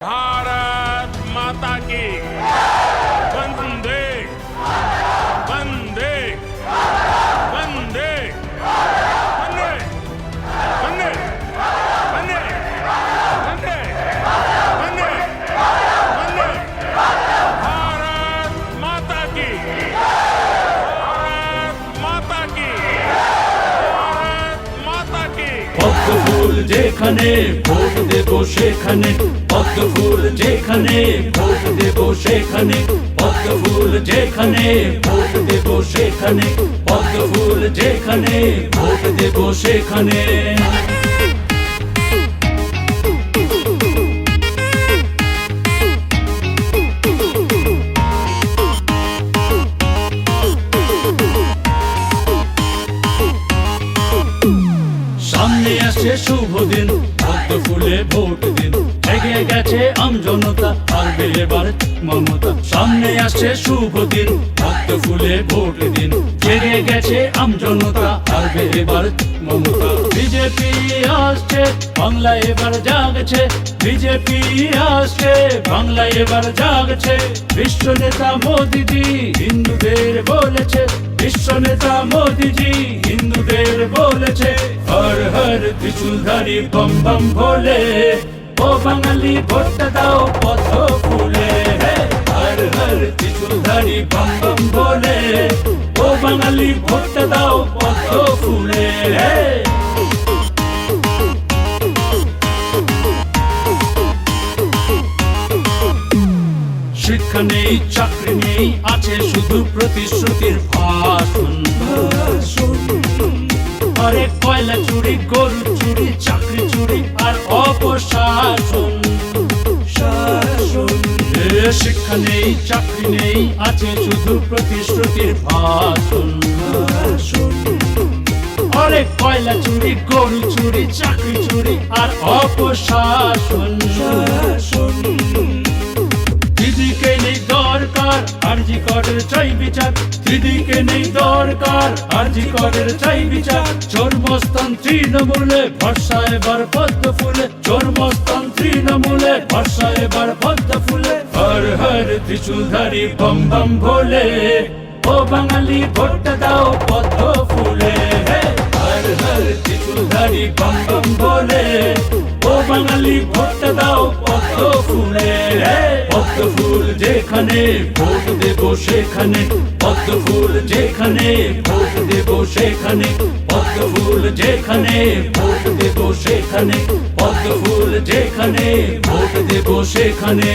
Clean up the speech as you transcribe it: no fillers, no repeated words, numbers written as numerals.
भारत माता की वंदे वंदे वंदे वंदे वंदे वंदे वंदे वंदे वंदे भारत माता की भारत माता की भारत माता की পদ্ম ফুল যেখানে ভোট দেব সেখানে পদ্ম ফুল যেখানে ভোট দেব সেখানে পদ্ম ফুল যেখানে ভোট দেব সেখানে পদ্ম ফুল যেখানে ভোট দেব সেখানে সামনে আসছে শুভ দিন পদ্ম ফুলে ভোট দিন জেগে গেছে আমজনতা পারবে এবার মমতা সামনে আসছে শুভ দিন পদ্ম ফুলে ভোট দিন জেগে গেছে আমজনতা পারবে এবার মমতা বিজেপি আসছে বাংলা এবার জাগছে বিজেপি আসছে বাংলা এবার জাগছে বিশ্ব নেতা মোদিজি হিন্দুদের বলেছে বিশ্ব নেতা মোদিজি হিন্দুদের বলেছে হর হর ত্রিশূলধারী বম বম ভোলে ও বাঙালি ভোটটা দাও পদ্ম ফুলে হর হর ত্রিশূলধারী বম বম ভোলে ও বাঙালি ভোটটা দাও পদ্ম ফুলে শিক্ষা নেই চাকরি নেই আছে শুধু প্রতিশ্রুতির ভাষণ আরে কয়লা চুরি গরু চুরি চাকরি চুরি আর অপশাসন শিক্ষা নেই চাকরি নেই আছে শুধু প্রতিশ্রুতির ভাষণ আরে কয়লা চুরি গরু চুরি চাকরি চুরি আর অপশাসন দিদিকে নেই দরকার আরজি করের চাই বিচার দিদিকে নেই দরকার আরজি করের চাই বিচার চর্মস্থান তৃণমূলে ভরসা এবার পদ্ম ফুলে চর্মস্থান তৃণমূলে ভরসা এবার পদ্ম ফুলে হর হর ত্রিশূলধারী বম বম ভোলে ও বাঙালি ভোটটা দাও পদ্ম ফুলে হর হর ত্রিশূলধারী বম বম ভোলে ও বাঙালি ভোটটা দাও পদ্ম ফুলে পদ্ম ফুল যেখানে ভোট দেব সেখানে পদ্ম ফুল যেখানে ভোট দেব সেখানে পদ্ম ফুল যেখানে ভোট দেব সেখানে পদ্ম ফুল যেখানে ভোট দেব সেখানে